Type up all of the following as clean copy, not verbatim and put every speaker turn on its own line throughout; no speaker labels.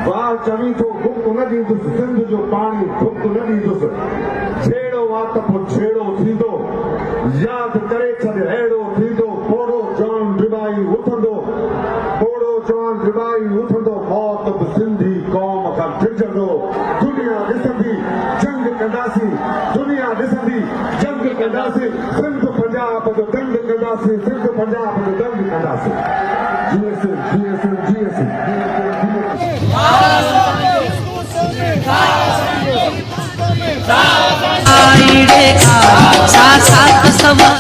वाह चवी तो बुक न ॾींदुसि सिंध जो पाणी बुक न ॾींदुसि छेड़ो आहे त पोइ छेड़ो थींदो यादि करे छॾ अहिड़ो थींदो पोड़ो जवान डिबाई उथंदो पोड़ो जवान डिबाई उथंदो मौत बि सिंधी क़ौम खां डिॼंदो दुनिया ॾिसंदी जंग कंदासीं दुनिया ॾिसंदी जंग कंदासीं सिंध पंजाब जो दंग कंदासीं सिंध पंजाब जो दंग कंदासीं जीअसि जीअसि जीअसि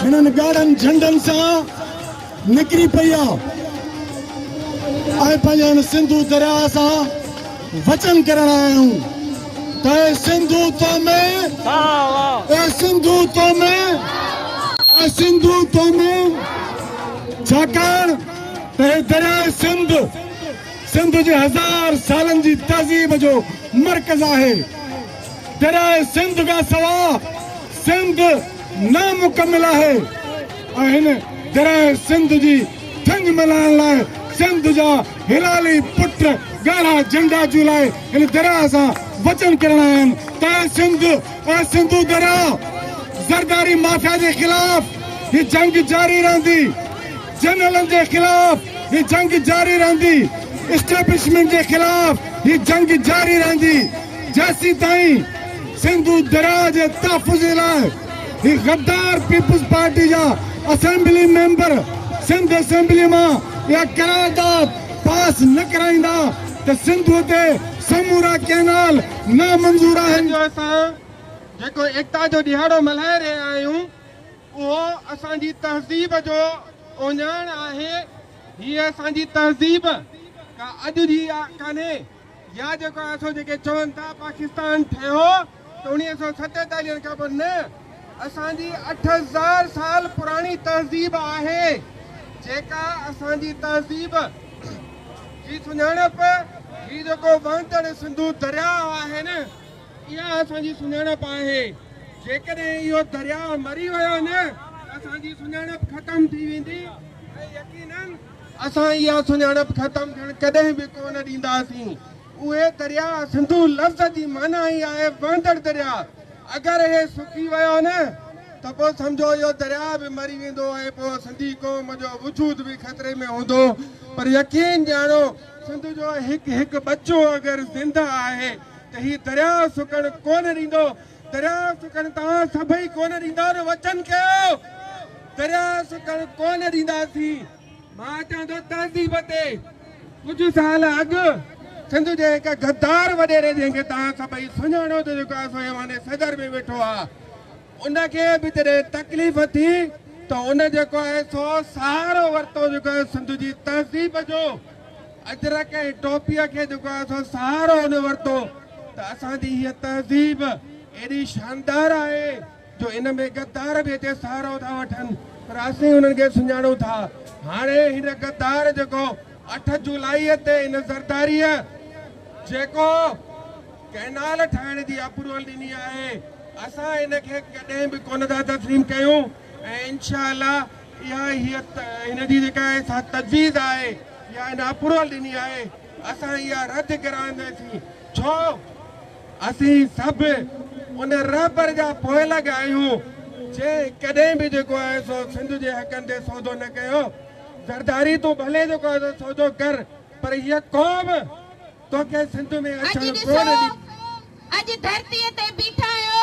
हिननि ॻाढ़नि झंडनि सां निकिरी पई आहे ऐं पंहिंजे हिन सिंधू दरिया सां वचन करण आया आहियूं त सिंधुत्व में छाकाणि त हे दरिया सिंध जे 1000 सालनि जी तहज़ीब जो मर्कज़ आहे दरिया सिंध खां सवाइ सिंध नामुकमिल आहे ऐं हिन दरिया सिंध जी थंग मिलाइण लाइ सिंध जा हिलाली पुट ॻाढ़ा झंडा झूलाए हिन दरिया सां वचन करण आया आहिनि त सिंध ऐं सिंधू दरिया ज़रदारी माफ़िया जे ख़िलाफ़ ही जंग जारी रहंदी जनरलनि जे ख़िलाफ़ ही जंग जारी रहंदी एस्टेब्लिशमेंट के खिलाफ ये जंग जारी रहंदी जैसी ताईं सिंधु दरिया जे तहफ़ुज़ लाइ ये गद्दार पीपुल्स पार्टी जा असेंबली मेंबर सिंध असेंबली मां या करारदाद पास न कराईंदा त सिंधु ते समूरा कैनाल नामंजूर आहिनि।
जेको एकता जो ॾिहाड़ो मल्हाए रहिया आहियूं उहो असांजी तहज़ीब जो ओञाण आहे हीअ असांजी तहज़ीब का अॼु जी कान्हे या जेको असां जेके चवनि था पाकिस्तान ठहियो त 1947 खां पोइ न असांजी 8000 साल पुरानी तहज़ीब आहे जेका असांजी तहज़ीब जी सुञाणप ही जेको वहंदड़ सिंधु दरिया आहे न इहा असांजी सुञाणप आहे जेकॾहिं इहो दरिया मरी वियो न असांजी सुञाणप ख़तम थी वेंदी ऐं यकीनन असां इहा सुञाणप ख़तम थियण कॾहिं बि कोन ॾींदासीं। उहे दरिया सिंधु लफ़्ज़ जी माना ई आहे वहंदड़ दरिया अगरि हे सुकी वियो न त पोइ सम्झो इहो दरिया बि मरी वेंदो ऐं पोइ सिंधी क़ौम जो वजूद बि ख़तरे में हूंदो पर यकीन ॼाणो सिंध जो हिकु हिकु बच्चो अगरि ज़िंदा आहे त हीउ दरिया सुकण कोन ॾींदो दरिया सुकण तव्हां सभई कोन ॾींदा न वचन कयो दरिया सुकण कोन ॾींदासीं। मां चवंदो तहज़ीब ते कुझु साल अॻु सिंध जे हिकु गद्दार वॾेरे जंहिंखे तव्हां सभई सुञाणो त जेको आहे सदर में वेठो आहे उनखे बि जॾहिं तकलीफ़ थी त उन जेको आहे सो सहारो वरितो जेको आहे सिंध जी तहज़ीब जो अजरक ऐं टोपीअ खे जेको आहे सो सहारो उन वरितो त असांजी हीअ तहज़ीब एॾी शानदार आहे जो इन में गद्दार बि हिते सहारो था वठनि पर असीं उन्हनि खे सुञाणूं था। हाणे हिन गद्दार जेको 8 जुलाई ते हिन ज़रदारीअ जेको कैनाल ठाहिण जी अप्रूवल ॾिनी आहे असां हिनखे कॾहिं बि कोन था तस्लीम कयूं ऐं इनशा अल्लाह इहा हिन जी जेका आहे तजवीज़ आहे या हिन अप्रूवल ॾिनी आहे असां इहा रद्द कराईंदासीं छो असीं सभु उन रहबर जा पोयल आहियूं जे कॾहिं बि जेको आहे सो सिंध जे हक़नि ते सौदो न कयो ज़रदारी तूं भले जेको आहे सौदो कर पर हीअ क़ौम तोखे सिंध में अचण कोन ॾी।
अॼु धरतीअ ते बीठा आहियो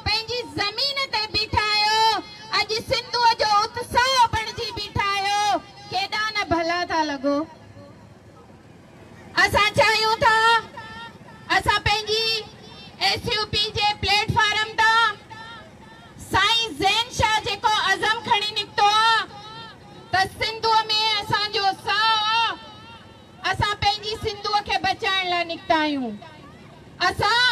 पंहिंजी ज़मीन ते बीठा आहियो अॼु सिंधूअ जो उत्सव बणिजी बीठा आहियो केॾा न भला था लॻो। असां चाहियूं था असां पंहिंजी SUP जे प्लेटफॉर्म तां साईं ज़ैन शाह जेको अज़म खणी निकितो आहे त सिंधूअ में असांजो साह असां पंहिंजी सिंधूअ खे बचाइण लाइ निकिता आहियूं असां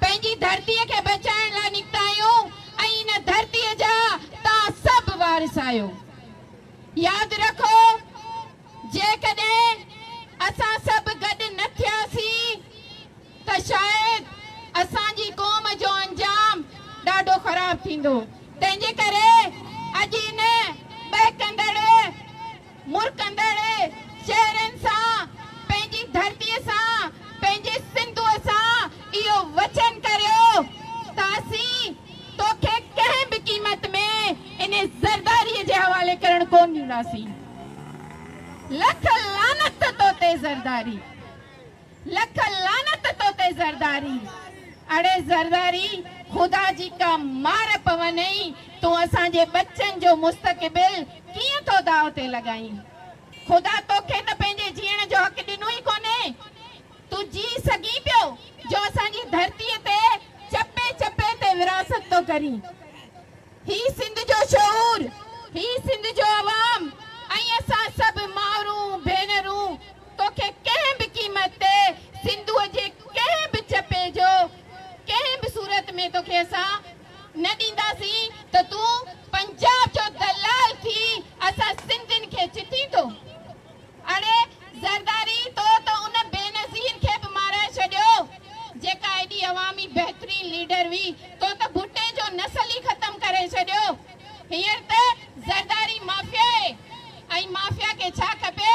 पंहिंजी धरतीअ खे बचाइण लाइ निकिता आहियूं ऐं इन धरतीअ जा तव्हां सभु वारिस आहियो। यादि रखो जेकॾहिं असां सभु गॾु न थियासीं त शायदि असांजी क़ौम जो अंजाम ॾाढो ख़राब थींदो। तंहिंजे करे अॼु इन बहकंदड़ मुरकंदड़ शहरनि सां पंहिंजी धरतीअ सां ॾींदासीं। लख लानत तो ते ज़रदारी, लख लानत तो ते ज़रदारी। अड़े ज़रदारी, खुदा जी का मार पवनई, तू असांजे बच्चन जो मुस्तक़बिल कीअं तो दाव ते लॻाई। खुदा तोखे त पंहिंजे जीअण जो हक़ ॾिनो ई कोन्हे। तू जी सघी पियो जो असांजी धरतीअ ते चपे चपे ते विरासत तो करी। ही सिंध जो शऊर, ही सिंध जो अवाम ऐं असां सभु माउरूं भेनरूं तोखे कंहिं बि क़ीमत ते सिंधूअ जे कंहिं बि चपे जो कंहिं बि सूरत में तोखे असां न ॾींदासीं त तूं पंजाब जो दलाल थी असां सिंधियुनि खे चिटी थो। अड़े ज़रदारी, तो त उन बेनज़ीर खे बि माराए छॾियो जेका एॾी अवामी बहितरीन लीडर हुई। तो त भुट्टे जो नस्ल ई ख़तम करे छॾियो। हींअर त ज़रदारी माफ़िया आहे ऐं माफ़िया खे छा खपे?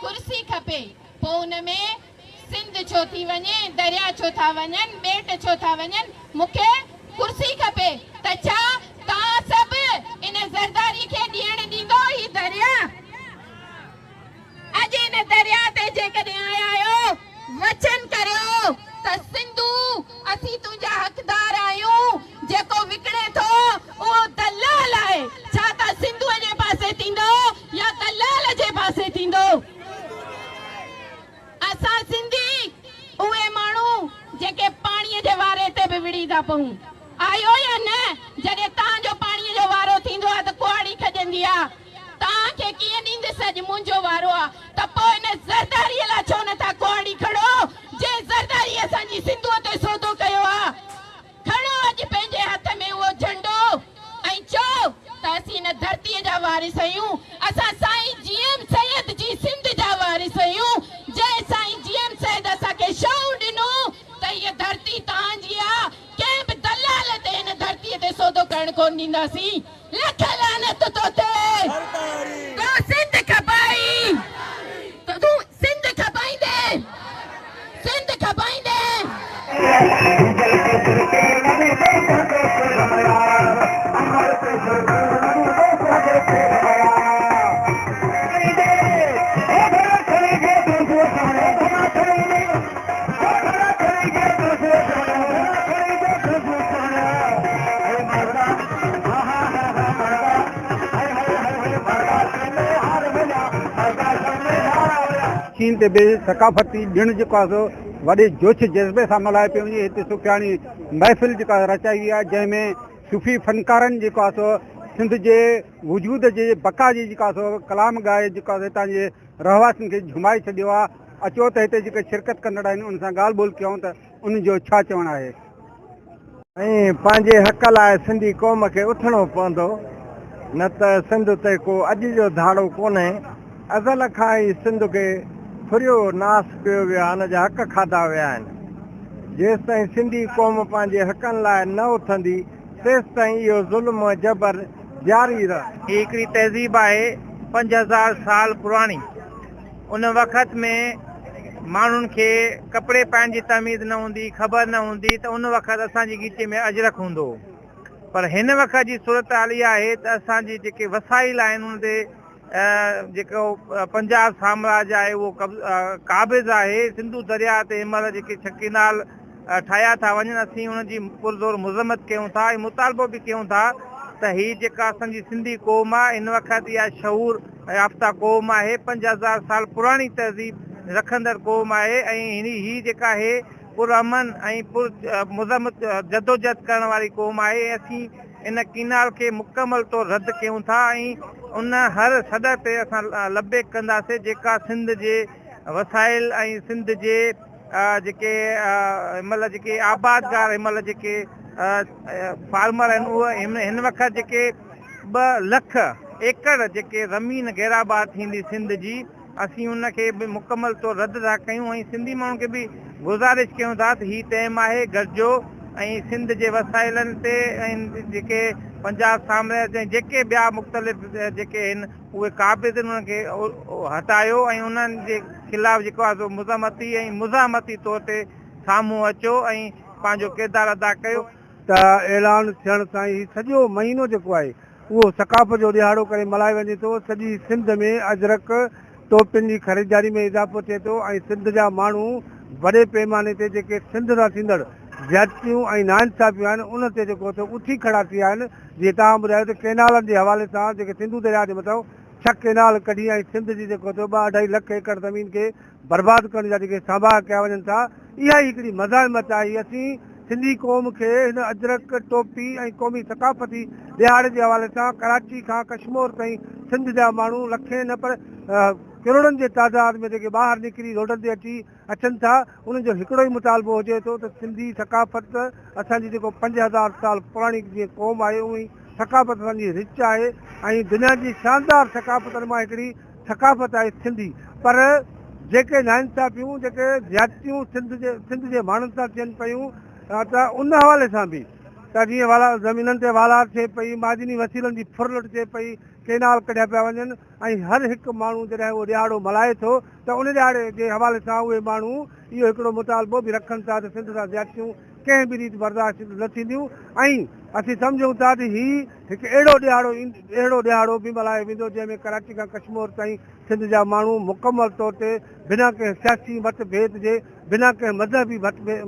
कुर्सी खपे। पोइ उन में सिंध छो थी वञे, दरिया छो था वञनि, ॿेट छो था वञनि, मूंखे कुर्सी खपे। त छा तव्हां सभु इन ज़रदारी खे ॾियण ॾींदो ही दरिया? अॼु इन दरिया ते जेकॾहिं आया आहियो, वचन करियो त सिंधू असीं तुंहिंजा हक़दार आहियूं। जेको विकिणे थो उहो दलाल आहे। छा त सिंधूअ जे पासे थींदो या दलाल जे पासे थींदो? असां सिंधी उहे माण्हू जेके पाणीअ जे वारे ते बि विड़ी था पऊं। आयो या न? जॾहिं तव्हांजो पाणीअ जो वारो थींदो आहे त कुआड़ी खजंदी आहे। तव्हांखे कीअं ॾींदसि अॼु मुंहिंजो वारो आहे त पोइ इन ज़रदारीअ लाइ छो नथा कुआड़ी खणो? जे ज़रदारी असांजी सिंधूअ ते सौदो कयो आहे, खणो अॼु पंहिंजे हथ में उहो झंडो ऐं चओ त असीं इन धरतीअ जा वारिस आहियूं। असां साईं जीएम सैयद जी सिंध जा वारिस आहियूं। जंहिं साईं जीएम सैयद असांखे शऊर ॾिनो त हीअ धरती तव्हांजी आहे। कंहिं बि दलाल ते इन धरतीअ ते सौदो करणु कोन ॾींदासीं। लख लानत तो ते। तो सिंध खपाई, तो तूं सिंध खपाईंदे, सिंध खपाईंदे।
चीन ते बि सकाफ़ती ॾिणु जेको आहे सो वॾे जोश जज़्बे सां मल्हाए पियो वञे। हिते सुखियाणी महफ़िल जेका रचाई वई आहे, जंहिंमें सूफ़ी फ़नकारनि जेको आहे सो सिंध जे वजूद जे बका जी जेका सो कलाम ॻाए जेको आहे हितां जे रहवासियुनि खे झुमाए छॾियो आहे। अचो त हिते जेके शिरकत कंदड़ आहिनि उन सां ॻाल्हि ॿोल कयूं त उनजो छा चवणु आहे।
ऐं पंहिंजे हक़ लाइ सिंधी क़ौम खे उथणो पवंदो, न त सिंध ते को अॼु जो धाड़ो कोन्हे। अज़ल खां ई सिंध खे फुरियो नास कयो वियो आहे, हुनजा हक़ खाधा विया आहिनि। जेसि ताईं सिंधी क़ौम पंहिंजे हक़नि लाइ न उथंदी तेसि ताईं इहो ज़ुल्म जबर जारी रहंदो।
हिकिड़ी तहज़ीब आहे 5000 साल पुराणी। उन वक़्त में माण्हुनि खे कपिड़े पाइण जी तमीज़ न हूंदी, ख़बर न हूंदी, त उन वक़्तु असांजी गीचे में अजरक हूंदो। पर हिन वक़्त जी सूरत हाल इहा आहे त असांजी जेके वसाइल आहिनि उन ते जेको पंजाब साम्राज्य आहे उहो क़ाबिज़ आहे। सिंधू दरिया ते हिनमहिल जेके छकीनाल ठाहिया था वञनि, असीं उनजी पुरज़ोर मुज़म्मत कयूं था ऐं मुतालबो बि कयूं था त हीअ जेका असांजी सिंधी क़ौम आहे हिन वक़्तु इहा शऊर याफ़्ता क़ौम आहे। 5000 साल पुराणी तहज़ीब रखंदड़ क़ौम आहे ऐं हीअ जेका आहे पुरअमन ऐं पुर मुज़म्मत जदोजहद करण वारी क़ौम आहे। असीं इन कीनाल खे मुकमल तौरु रद्द कयूं था ऐं उन हर सॾ ते असां लबेक कंदासीं जेका सिंध जे वसाइल ऐं सिंध जे जेके हिनमहिल जेके आबादगार हिनमहिल जेके फार्मर आहिनि उहे हिन वक़्तु जेके 2 लख एकड़ जेके ज़मीन गैराबाद थींदी सिंध जी, असीं उनखे बि मुकमल तौरु रद्द था कयूं ऐं सिंधी माण्हुनि खे बि गुज़ारिश कयूं था त हीअ टाइम आहे गॾिजो ऐं सिंध जे वसाइलनि ते ऐं जेके पंजाब साम्राज्य ऐं जेके ॿिया मुख़्तलिफ़ जेके आहिनि उहे क़ाबिज़ आहिनि उन्हनि खे हटायो ऐं उन्हनि जे ख़िलाफ़ु जेको आहे सो मुज़ामती ऐं मुज़ामती तौर ते साम्हूं अचो ऐं पंहिंजो किरदारु अदा कयो।
त ऐलान थियण सां ई सॼो महीनो जेको आहे उहो सकाफ़त जो ॾियारो करे मल्हायो वञे थो। सॼी सिंध में अजरक टोपियुनि जी ख़रीदारी में इज़ाफ़ो थिए थो ऐं सिंध जा माण्हू वॾे पैमाने ते जेके सिंध सां थींदड़ ज़्यादतियूं ऐं नाइंसाफ़ियूं आहिनि उन ते जेको उथी खड़ा थिया आहिनि। जीअं तव्हां ॿुधायो त केनालनि जे हवाले सां जेके सिंधू दरिया जे मथां 6 केनाल कढी ऐं सिंध जी जेको 2-2.5 लख एकड़ ज़मीन खे बर्बादु करण जा जेके सांभा कया वञनि था, इहा ई हिकिड़ी मज़ाहिमत आहे। असीं सिंधी क़ौम खे हिन अजरक टोपी ऐं क़ौमी सकाफ़ती ॾियारे जे हवाले सां कराची खां कश्मीर ताईं सिंध जा माण्हू लखे न पर करोड़नि जे तादाद में जेके ॿाहिरि निकिरी रोडनि ते अचनि था, उन्हनि जो हिकिड़ो ई मुतालबो हुजे थो त सिंधी सकाफ़त असांजी जेको 5000 साल पुराणी जीअं क़ौम आहे उहा ई सकाफ़त असांजी रिच आहे ऐं दुनिया जी शानदार सकाफ़तनि मां हिकिड़ी सकाफ़त आहे सिंधी। पर जेके नाइंसाफ़ियूं जेके ज़्यादतियूं सिंध जे माण्हुनि सां थियनि पियूं त उन हवाले सां बि त जीअं ज़मीननि ते वालार थिए पई, मादनी वसीलनि जी फुरलट थिए पई, केनाल कढिया पिया वञनि ऐं हर हिकु माण्हू जॾहिं उहो ॾियारो मल्हाए थो त उन ॾियारे जे हवाले सां उहे माण्हू इहो हिकिड़ो मुतालबो बि रखनि था त सिंध सां ज़्यादतियूं कंहिं बि रीति बर्दाश्त न थींदियूं। ऐं असीं सम्झूं था त हीउ हिकु अहिड़ो ॾियारो बि मल्हायो वेंदो जंहिंमें कराची खां कश्मीर ताईं सिंध जा माण्हू मुकमल तौर ते बिना कंहिं सियासी मतभेद जे, बिना कंहिं मज़हबी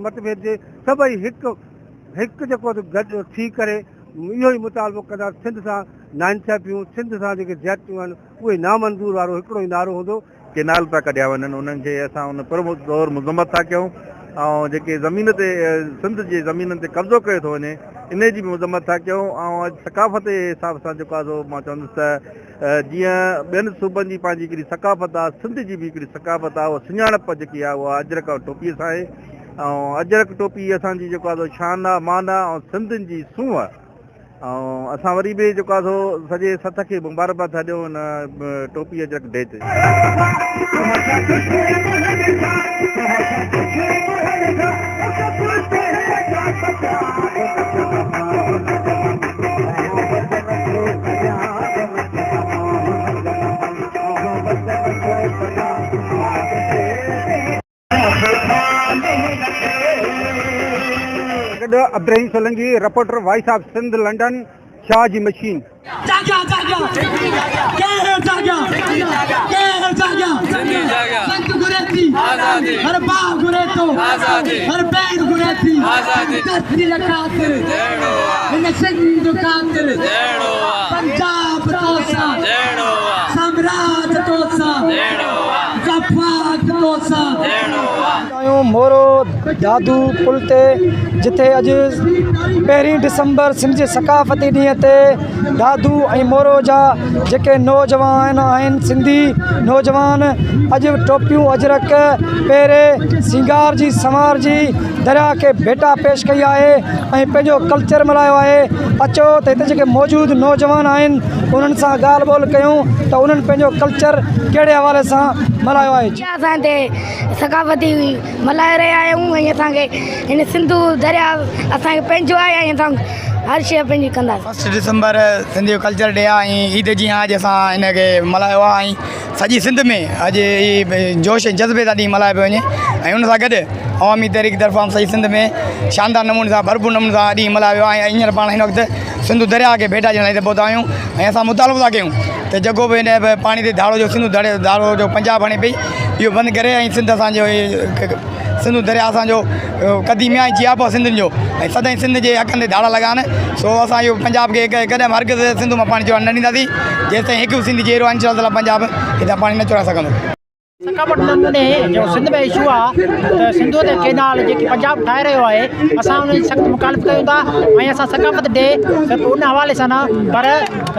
मतभेद जे सभई हिकु जेको गॾु थी करे इहो ई मुतालबो कंदा। सिंध सां नाइंसाफ़ियूं, सिंध सां जेके ज़्यादतियूं आहिनि उहे नामंज़ूर वारो हिकिड़ो ई नारो हूंदो।
केनाल पिया कढिया वञनि, उन्हनि खे असां उन पुरतौर मज़म्मत था कयूं ऐं जेके ज़मीन ते सिंध जे ज़मीननि ते कब्ज़ो कयो थो वञे इन जी बि मज़म्मत था कयूं। ऐं सकाफ़त जे हिसाब सां जेको आहे मां चवंदुसि त जीअं ॿियनि सूबनि जी पंहिंजी हिकिड़ी सकाफ़त आहे, सिंध जी बि हिकिड़ी सकाफ़त आहे। उहा सुञाणप जेकी आहे उहा अजरक टोपीअ सां आहे ऐं अजरक टोपी असांजी जेको आहे शान आहे, मान आहे ऐं सिंधियुनि जी सूंहं आहे। ऐं असां वरी बि जेको आहे सॼे सथ खे मुबारकबाद था ॾियूं हिन टोपी अजरक डे ते।
Ibrahim Solanki, reporter voice of Sindh, London, Shah ji machine.
हर बाप गुरे तो हर बैन गुरे थी धरती खातिर इन सिंध खातिर पंजाब तोसा सम्राट तोसा जफाक तोसा
मोरो दादू पुल ते जिथे अॼु 1 डिसंबर सिंध जे सकाफ़ती ॾींहं ते दादू ऐं मोरो जा जेके नौजवान आहिनि, सिंधी नौजवान अॼु टोपियूं अजरक पेरे सिंगार जी संवार जी दरिया खे भेटा पेश कई आहे ऐं पंहिंजो कल्चर मल्हायो आहे। अचो त हिते जेके मौजूदु नौजवान आहिनि उन्हनि सां ॻाल्हि ॿोल कयूं त उन्हनि पंहिंजो कल्चर कहिड़े हवाले सां मल्हायो आहे।
असां हिते सकाफ़ती मल्हाए रहिया आहियूं ऐं असांखे हिन सिंधू दरिया असांखे पंहिंजो आहे ऐं असां हर शइ पंहिंजी कंदासीं।
1 डिसंबर सिंधी कल्चर डे आहे ऐं ईद जीअं अॼु असां हिनखे मल्हायो आहे ऐं सॼी सिंध में अॼु ई जोश ऐं जज़्बे सां ॾींहुं मल्हायो पियो वञे ऐं उन सां गॾु अवामी तहरीक तरफ़ां सॼी सिंध में शानदार नमूने सां भरपूर नमूने सां ॾींहुं मल्हायो वियो आहे। ऐं हींअर पाण हिन वक़्तु सिंधू दरिया खे भेटा ॾियण लाइ पहुता आहियूं ऐं असां मुतालबो था कयूं त जेको बि हिन पाणी ते धाड़ो जो सिंधू धाड़ो जो पंजाब हणे पई इहो बंदि करे ऐं सिंध असांजो सिंधू दरिया असांजो क़दीमी आहे जियापो सिंधियुनि जो ऐं सदाईं सिंध जे हक़नि ते धाड़ा लॻाइनि। सो असां इहो पंजाब खे कॾहिं हरगिज़ सिंध मां पाणी चवणु न ॾींदासीं जेसिताईं हिकु बि सिंधी जहिड़ो इंशाअल्लाह पंजाब हितां पाणी न चुराए सघंदो।
सकाफ़त नमूने जो सिंध में इशू आहे त सिंधू ते केनाल जेकी पंजाब ठाहे रहियो आहे असां उन जी सख़्तु मुखालिफ़ कयूं था ऐं असां सकाफ़त डे सिर्फ़ु उन हवाले सां न पर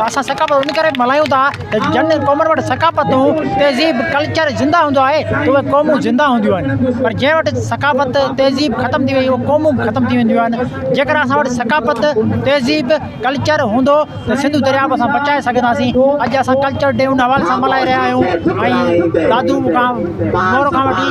असां सकाफ़त उन करे मल्हायूं था त जन क़ौमुनि वटि सकाफ़तूं तहज़ीब कल्चर ज़िंदा हूंदो आहे त उहे क़ौमूं ज़िंदा हूंदियूं आहिनि। पर जंहिं वटि सकाफ़त तहज़ीब ख़तमु थी वई उहे क़ौमूं ख़तमु थी वेंदियूं आहिनि। जेकर असां वटि सकाफ़त तहज़ीब कल्चर हूंदो त सिंधू दरिया बि असां बचाए सघंदासीं। अॼु असां कल्चर डे उन हवाले सां मल्हाए रहिया आहियूं ऐं दादू मोरो खां वठी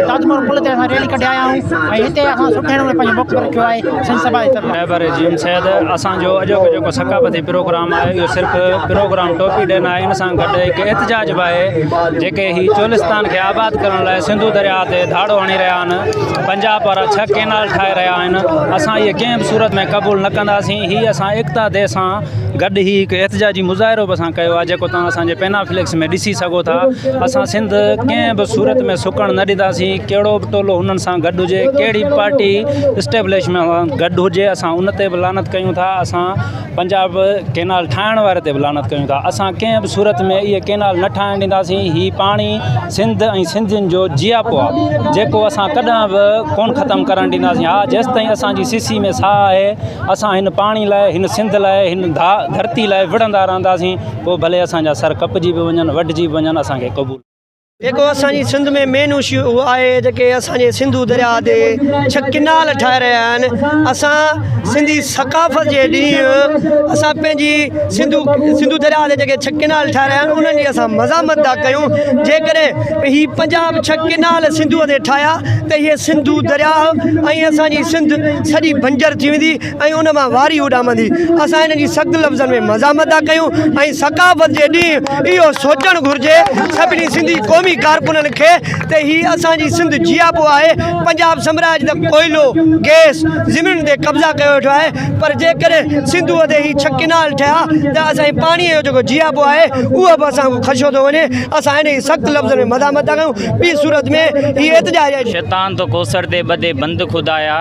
ताजमहल पुल ते असां रैली कढे आया आहियूं ऐं हिते असां सुठे नमूने पंहिंजो मौक़ो रखियो आहे सिंध सभा जी तरफ़ां।
रहबर जीम सैद असांजो अॼोको जेको सकाफ़ती प्रोग्राम आहे इहो सिर्फ़ु प्रोग्राम टोपी ॾियणु आहे, इन सां गॾु हिकु एहतिजाज बि आहे जेके ही चोलिस्तान खे आबाद करण लाइ सिंधु दरिया ते धाड़ो हणी रहिया आहिनि, पंजाब वारा 6 केनाल ठाहे रहिया आहिनि। असां इहे कंहिं बि सूरत में क़बूल न कंदासीं। हीअ असां एकता दे सां गॾु ही हिकु एहतिजाजी मुज़ाहिरो बि असां कयो आहे जेको तव्हां असांजे पेनाफ्लिक्स में ॾिसी सघो था। असां सिंध कंहिं बि सूरत में सुकण न ॾींदासीं। कहिड़ो बि टोलो हुननि सां गॾु हुजे, कहिड़ी पार्टी इस्टेब्लिशमेंट सां गॾु हुजे, असां उन ते बि लानत कयूं था। असां पंजाब केनाल ठाहिण वारे ते बि लानत कयूं था। असां कंहिं बि सूरत में इहे केनाल न ठाहिण ॾींदासीं। ही पाणी सिंध ऐं सिंधियुनि जो जियापो आहे जेको असां कॾहिं बि कोन ख़तमु करणु ॾींदासीं। हा, जेसि ताईं असांजी सीसी में साह आहे असां हिन पाणी लाइ, हिन सिंध लाइ, हिन धरती लाइ विढ़ंदा रहंदासीं। पोइ भले असांजा सर कपजी बि वञनि, वढिजी बि वञनि, असांखे क़बूल।
जेको असांजी सिंध में मेन इशू आहे जेके असांजे सिंधु दरिया ते 6 केनाल ठाहे रहिया आहिनि। असां सिंधी सकाफ़त जे ॾींहुं असां पंहिंजी सिंधु दरिया ते जेके 6 केनाल ठाहे रहिया आहिनि उन्हनि जी असां मज़ामत था कयूं। जेकॾहिं ही पंजाब 6 केनाल सिंधूअ ते ठाहिया त इहे सिंधु दरिया ऐं असांजी सिंध सॼी बंजर थी वेंदी ऐं उन मां वारी उॾामंदी। असां हिन जी सख़्तु लफ़्ज़नि में मज़ामत था कयूं ऐं सकाफ़त जे ॾींहुं इहो सोचणु घुरिजे सभिनी सिंधी क़ौमी कारकुननि खे त ही असांजी सिंध जियापो आहे। पंजाब साम्राज्य त कोयलो गैस ज़मीन ते कब्ज़ा कयो वेठो आहे, पर जेकॾहिं सिंधूअ ते ही 6 केनाल ठहिया त असांजे पाणीअ जो जेको जियापो आहे उहो बि असांखो ख़दशो थो वञे। असां हिन जी सख़्तु लफ़्ज़नि में मज़ामत था कयूं। ॿी सूरत में ही एहतिजाज आहे।
शैतान तो कोसर ते बदे बंद खुदाया,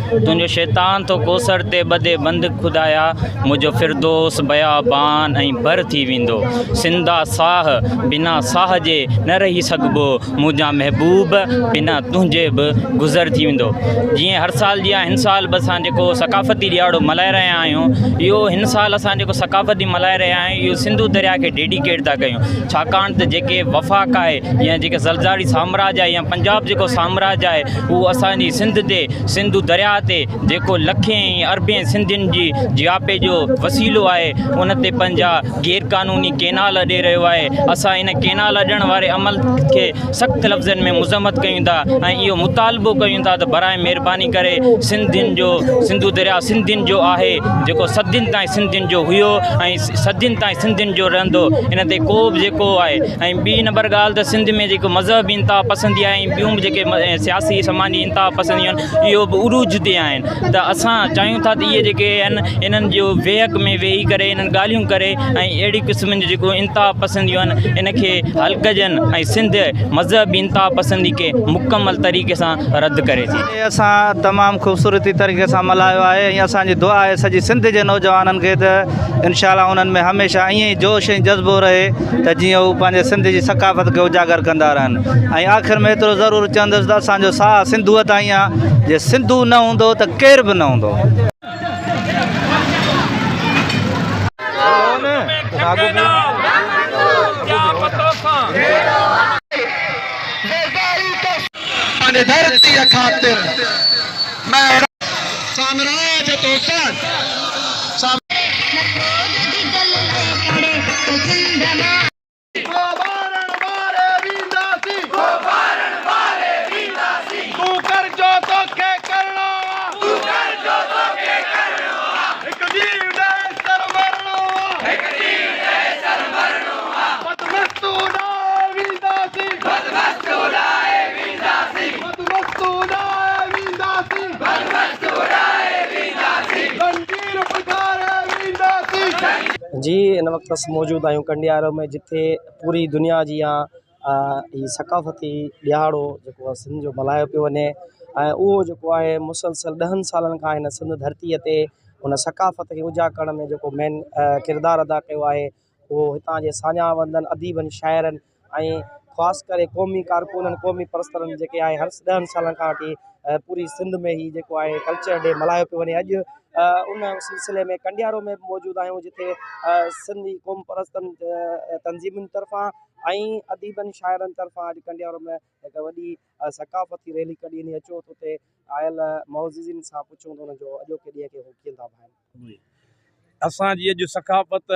तुंहिंजो शैतान तो कोसर ते बदे बंद खुदाया, मुंहिंजो फिरदोस बयाबान ऐं भर थी वेंदो। सिंधा साह बिना साह जे न रही सघिबो, मुंहिंजा महबूब बिना तुंहिंजे बि गुज़र थी वेंदो। जीअं हर साल जी हिन साल बि असां जेको सकाफ़ती ॾियारो मल्हाए रहिया आहियूं, इहो हिन साल असां जेको सकाफ़ती मल्हाए रहिया आहियूं इहो सिंधु दरिया खे डेडिकेट था कयूं। छाकाणि त जेके वफ़ाक़ आहे या जेके ज़लज़ारी साम्राज्य आहे या पंजाब जेको साम्राज्य आहे उहो असांजी सिंध ते, सिंधु दरिया ते जेको लखें अरबें सिंधियुनि जी जियापे जो वसीलो आहे उन ते पंहिंजा गैर क़ानूनी केनाल ॾेई रहियो आहे। असां इन केनाल ॾियण वारे अमल खे सख़्तु लफ़्ज़नि में मुज़म्मत कयूं था ऐं इहो मुतालबो कयूं था त बराए महिरबानी करे सिंधियुनि जो, सिंधु दरिया सिंधियुनि जो आहे जेको सदियुनि ताईं सिंधियुनि जो हुयो ऐं सदियुनि ताईं सिंधियुनि जो रहंदो। इन ते को बि जेको आहे ऐं ॿी नंबर ॻाल्हि त सिंध में जेको मज़हबी इंतिहा पसंदी आहे ऐं ॿियूं बि जेके सियासी समाजी इंतिहा पसंदियूं आहिनि इहो बि उरूज ते आहिनि। त असां चाहियूं था त इहे जेके आहिनि इन्हनि जो वेहक में वेही करे इन्हनि ॻाल्हियूं करे ऐं अहिड़ी क़िस्मनि जो जेको इंतिहा पसंदियूं आहिनि इन खे हल कजनि ऐं सिंध मज़हबी इंतिहा पसंदी के मुकमल तरीक़े सां रद्द करे थी।
असां तमामु ख़ूबसूरती तरीक़े सां मल्हायो आहे ऐं असांजी दुआ आहे सॼी सिंध जे नौजवाननि खे त इनशाला उन्हनि में हमेशह ईअं ई जोश ऐं जज़्बो रहे त जीअं हू पंहिंजे सिंध जी सकाफ़त खे उजागर कंदा रहनि। ऐं आख़िर में एतिरो ज़रूरु चवंदुसि त असांजो साह सिंधूअ ताईं आहे, जे सिंधू न हूंदो त केर बि न हूंदो।
धरती खातिर मैं साम्राज्य तो
जी इन वक्त अस मौजूद आहियूं कंडियारो में जिथे पूरी दुनिया जी ही सकाफ़ती ॾियारो जेको सिंध जो मल्हायो पियो वञे ऐं उहो जेको आहे मुसलसल 10 सालनि खां हिन सिंध धरतीअ ते उन सकाफ़त खे उजागर करण में जेको मेन किरदारु अदा कयो आहे उहो हितां जे साञावंदनि अदीबनि शाइरनि ऐं ख़ासि करे क़ौमी कारकुननि क़ौमी परस्तरनि जेके आहे हर 10 सालनि खां वठी पूरी सिंध में ही जेको आहे कल्चर डे मल्हायो पियो वञे। अॼु उन सिलसिले में कंडियारो में मौजूदु आहियूं जिथे सिंधी क़ौम परस्तनि तंज़ीमुनि तरफ़ां ऐं अदीबनि शाइरनि तरफ़ां अॼु कंडियारो में हिकु वॾी सकाफ़ती रैली कढी वञी। अचो त हुते आयल मौज़िज़िन सां पुछूं त हुनजो अॼोके ॾींहं खे हू कीअं था भाइनि।
असांजी अॼु सकाफ़त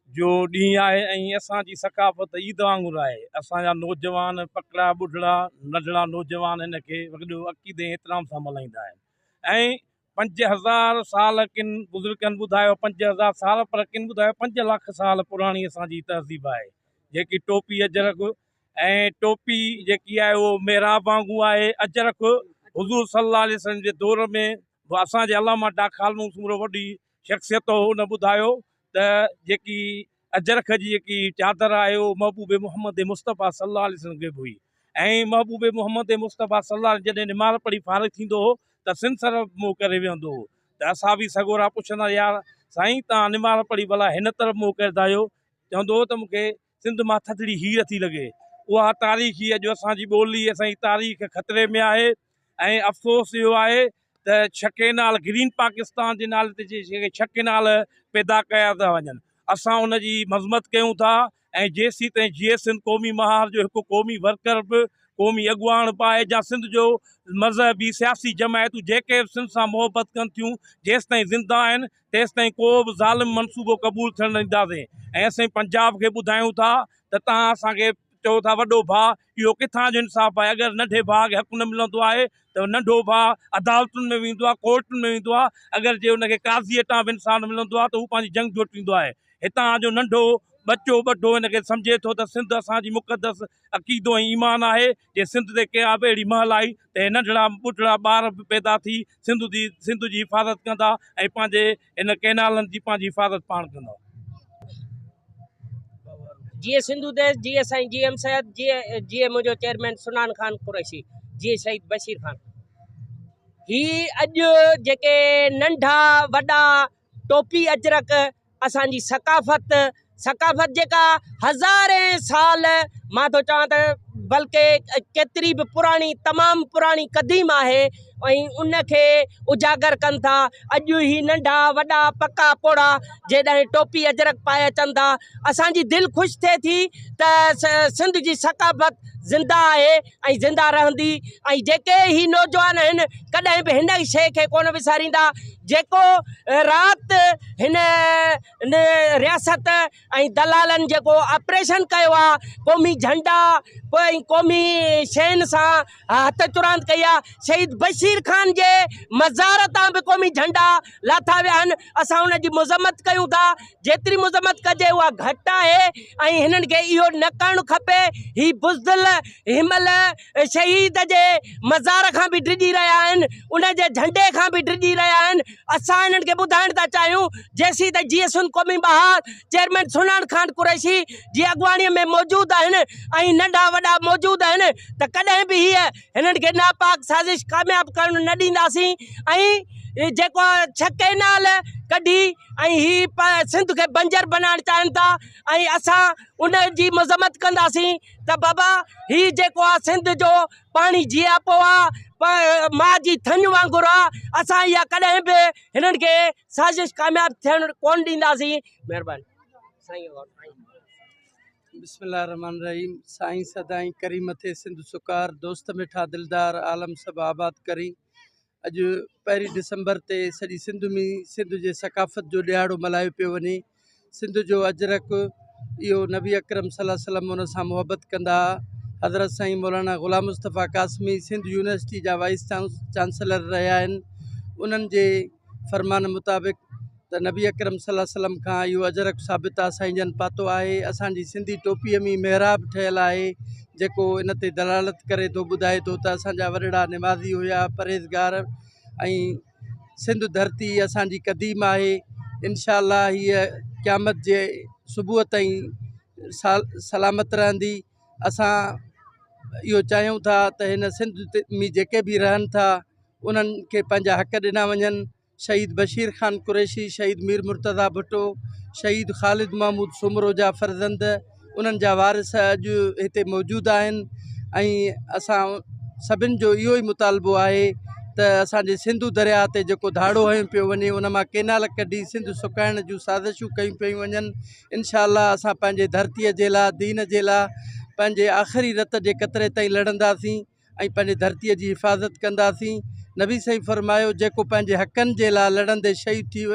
जो ॾींहुं आहे ऐं असांजी सकाफ़त ईद वांगुरु आहे। असांजा नौजवान पकड़ा ॿुढड़ा नंढड़ा नौजवान हिन खे वॾो अक़ीदे एतिराम सां मल्हाईंदा आहिनि। ऐं 5000 साल किन बुज़ुर्गनि ॿुधायो 5000 साल, पर किन ॿुधायो 5 लाख साल पुराणी असांजी तहज़ीब आहे जेकी टोपी अजरक ऐं टोपी जेकी आहे उहो मेहराब वांगुरु आहे। अजरक हुज़ूर सल्लल्लाहु अलैहि वसल्लम जे दौर में असांजे अलामा डाखाल मूं वॾी शख़्सियत हुन ॿुधायो त जेकी अजरक जी जेकी चादर आहे उहो महबूब मोहम्मद मुस्तफ़ा सल्लल्लाहु अलैहि वसल्लम खे हुई। ऐं महबूब मोहम्मद मुस्तफ़ा सल्लल्लाहु जॾहिं निमाज़ पढ़ी फारिग़ थींदो हो त सिन सर मुंहुं करे वेहंदो हो त असां बि सगोरा पुछंदा यार साईं तव्हां निमाज़ पढ़ी भला हिन तरफ़ मुंहुं करंदा आहियो। चवंदो हो त मूंखे सिंध मां थधिड़ी हीर थी लॻे। उहा तारीख़ अॼु असांजी ॿोली असांजी तारीख़ ख़तरे में आहे। ऐं अफ़सोस इहो आहे त छकेनाल ग्रीन पाकिस्तान जे नाले ते जेके छकेनाल पैदा कया था वञनि, असां उनजी मज़मत कयूं था। ऐं जेसीं ताईं जीअं सिंध क़ौमी महार जो हिकु क़ौमी वर्कर बि क़ौमी अॻुवाण बि आहे या सिंध जो मज़हबी सियासी जमायतूं जेके बि सिंध सां मोहबत कनि थियूं जेसि ताईं ज़िंदा आहिनि तेसि ताईं को बि ज़ालिम मनसूबो क़बूल थियणु न ॾींदासीं। ऐं असां पंजाब खे ॿुधायूं था त तव्हां असांखे चओ था वॾो भाउ, इहो किथां जो इंसाफ़ु आहे? अगरि नंढे भाउ खे हक़ु न मिलंदो आहे त नंढो भाउ अदालतुनि में वेंदो आहे, कोर्टुनि में वेंदो आहे। अगरि जे हुनखे काज़ीअ तां बि इंसाफ़ न मिलंदो आहे त हू पंहिंजी जंग जोटींदो आहे। हितां जो नंढो बचो ॿढो हिनखे सम्झे थो त सिंध असांजी मुक़दस अक़ीदो ऐं ईमान आहे। जे सिंध ते कया बि अहिड़ी महल आई त हे नंढड़ा ॿुढड़ा ॿार बि पैदा थी सिंध जी हिफ़ाज़त कंदा ऐं पंहिंजे इन कैनालनि जी पंहिंजी हिफ़ाज़त पाण कंदा।
जीअं सिंधु देश, जीअं साईं GM सैयद, जीअं मुंहिंजो चेयरमैन सुनान खान कुरैशी, जीअं शहीद बशीर खान, ही अॼु जेके नंढा वॾा टोपी अजरक असांजी सकाफ़त जेका हज़ारे साल मां थो चवां त बल्कि केतिरी बि पुराणी तमामु पुराणी क़दीम आहे ऐं उनखे उजागर कनि था। अॼु ही नंढा वॾा पका पोड़ा जेॾांहुं टोपी अजरक पाए अचनि था, असांजी दिलि ख़ुशि थिए थी त सिंध जी सकाफ़त ज़िंदा आहे ऐं ज़िंदा रहंदी। ऐं जेके ही नौजवान आहिनि कॾहिं बि हिन शइ खे कोन विसारींदा जेको राति हिन रियासत ऐं दलालनि जेको ऑपरेशन कयो आहे, क़ौमी झंडा ऐं क़ौमी शयुनि सां हथ तुरांत कई आहे। शहीद बशीर खान जे मज़ार तां बि क़ौमी झंडा लाथा विया आहिनि। असां हुनजी मज़म्मत कयूं था, जेतिरी मज़म्मत कजे उहा घटि आहे। ऐं हिननि खे इहो न करणु खपे। ही बुज़दिल हिमल शहीद जे मज़ार खां बि डिॼी रहिया आहिनि, उन जे झंडे खां बि डिॼी रहिया आहिनि। असां हिननि खे ॿुधाइण था चाहियूं जेसीं त जीअं सिंध क़ौमी बहार चेयरमैन सुनान खान कुरैशी जी अॻुवाणीअ में मौजूदु आहिनि ऐं नंढा वॾा मौजूदु आहिनि त कॾहिं बि हीअ हिननि खे नापाक साज़िश कामयाबु करणु न ॾींदासीं। ऐं जेको छकेनाल कढी ऐं ही सिंध खे बंजर बनाइण चाहिनि था ऐं असां उन जी मज़म्मत कंदासीं त बाबा ही जेको आहे सिंध जो पाणी जीआ पोइ आहे मां जी थञ वांगुरु आहे। असां इहा कॾहिं बि हिननि खे साज़िश कामयाबु थियणु कोन ॾींदासीं। महिरबानी साईं।
बिस्मिल्लाहिर्रहमानिर्रहीम। साईं सदाई करीम थे सिंध सुकार, दोस्त मिठा दिलदार, आलम सब आबाद करी। अॼु 1 डिसंबर ते सॼी सिंध में सिंध जे सकाफ़त जो ॾियारो मल्हायो पियो वञे। सिंध जो अजरक इहो नबी अकरम सल्लल्लाहु अलैहि वसल्लम उन सां मोहबत कंदा। हज़रत साईं मौलाना ग़ुलाम मुस्तफ़ा कासमी सिंध यूनिवर्सिटी जा वाइस चांसलर रहिया आहिनि। उन्हनि जे फरमान मुताबिक़ त नबी अकरम सल्लल्लाहु अलैहि वसल्लम खां इहो अजरक साबित आहे, साईं जन पातो आहे। असांजी सिंधी टोपीअ में मेहराब ठहियलु आहे जेको इन ते दलालत करे थो, ॿुधाए थो त असांजा वॾड़ा निमाज़ी हुया, परहेज़गार। ऐं सिंध धरती असांजी क़दीम आहे। इंशा अल्लाह हीअ क़यामत जे सुबुह ताईं सलामत रहंदी। असां इहो चाहियूं था त हिन सिंध में जेके बि रहनि था उन्हनि खे पंहिंजा हक़ ॾिना वञनि। शहीद बशीर खान कुरैशी, शहीद मीर मुर्तज़ा भुट्टो, शहीद ख़ालिद महमूद सुमरो जा फर्ज़ंद, उन्हनि जा वारिस अॼु हिते मौजूदु आहिनि। ऐं असां सभिनि जो इहो ई मुतालबो आहे त असांजे सिंधु दरिया ते जेको धाड़ो हयो पियो वञे उन मां केनाल कढी सिंध सुकाइण जूं साज़िशूं कयूं पियूं वञनि। इंशा अल्लाह असां पंहिंजे धरतीअ जे लाइ, दीन जे लाइ, पंहिंजे आख़िरी रत जे क़तरे ताईं लड़ंदासीं ऐं पंहिंजे धरतीअ जी हिफ़ाज़त कंदासीं। नबी साईं फरमायो जेको पंहिंजे हक़नि जे लाइ लड़ंदे शहीद थी